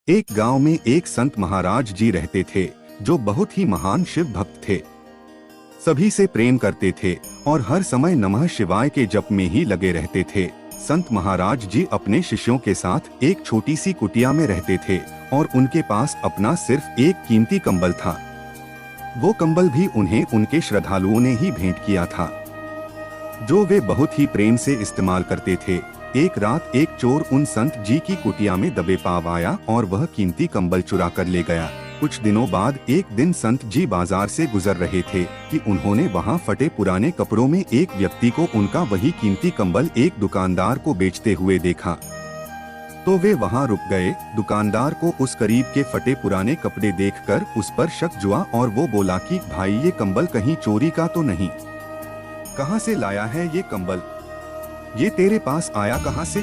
एक गांव में एक संत महाराज जी रहते थे जो बहुत ही महान शिव भक्त थे। सभी से प्रेम करते थे और हर समय नमः शिवाय के जप में ही लगे रहते थे। संत महाराज जी अपने शिष्यों के साथ एक छोटी सी कुटिया में रहते थे और उनके पास अपना सिर्फ एक कीमती कंबल था। वो कंबल भी उन्हें उनके श्रद्धालुओं ने ही भेंट किया था, जो वे बहुत ही प्रेम से इस्तेमाल करते थे। एक रात एक चोर उन संत जी की कुटिया में दबे पाव आया और वह कीमती कंबल चुरा कर ले गया। कुछ दिनों बाद एक दिन संत जी बाजार से गुजर रहे थे कि उन्होंने वहां फटे पुराने कपड़ों में एक व्यक्ति को उनका वही कीमती कंबल एक दुकानदार को बेचते हुए देखा। तो वे वहां रुक गए। दुकानदार को उस करीब के फटे पुराने कपड़े देखकर उस पर शक जुआ और वो बोला कि भाई, ये कंबल कहीं चोरी का तो नहीं? कहाँ से लाया है ये कंबल? ये तेरे पास आया कहाँ से?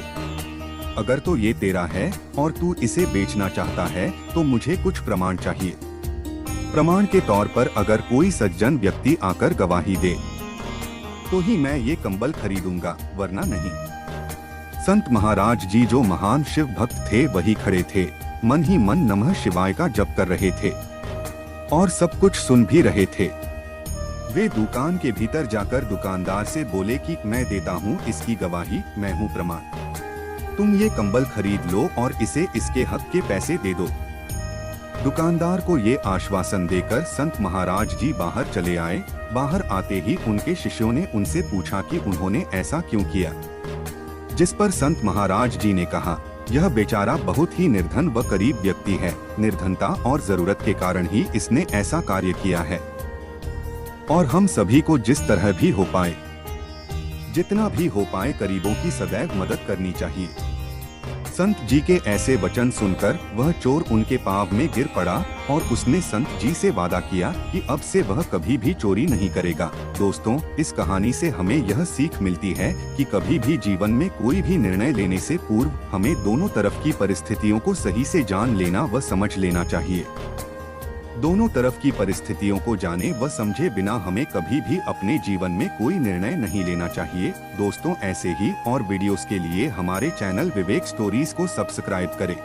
अगर तो ये तेरा है और तू इसे बेचना चाहता है तो मुझे कुछ प्रमाण चाहिए। प्रमाण के तौर पर अगर कोई सज्जन व्यक्ति आकर गवाही दे तो ही मैं ये कंबल खरीदूंगा, वरना नहीं। संत महाराज जी जो महान शिव भक्त थे वही खड़े थे, मन ही मन नमः शिवाय का जप कर रहे थे और सब कुछ सुन भी रहे थे। वे दुकान के भीतर जाकर दुकानदार से बोले कि मैं देता हूँ इसकी गवाही, मैं हूँ प्रमाण। तुम ये कंबल खरीद लो और इसे इसके हक के पैसे दे दो। दुकानदार को ये आश्वासन देकर संत महाराज जी बाहर चले आए। बाहर आते ही उनके शिष्यों ने उनसे पूछा कि उन्होंने ऐसा क्यों किया, जिस पर संत महाराज जी ने कहा, यह बेचारा बहुत ही निर्धन व गरीब व्यक्ति है। निर्धनता और जरूरत के कारण ही इसने ऐसा कार्य किया है और हम सभी को जिस तरह भी हो पाए, जितना भी हो पाए, गरीबों की सदैव मदद करनी चाहिए। संत जी के ऐसे वचन सुनकर वह चोर उनके पांव में गिर पड़ा और उसने संत जी से वादा किया कि अब से वह कभी भी चोरी नहीं करेगा। दोस्तों, इस कहानी से हमें यह सीख मिलती है कि कभी भी जीवन में कोई भी निर्णय लेने से पूर्व हमें दोनों तरफ की परिस्थितियों को सही से जान लेना व समझ लेना चाहिए। दोनों तरफ की परिस्थितियों को जाने व समझे बिना हमें कभी भी अपने जीवन में कोई निर्णय नहीं लेना चाहिए। दोस्तों, ऐसे ही और वीडियोस के लिए हमारे चैनल विवेक स्टोरीज को सब्सक्राइब करें।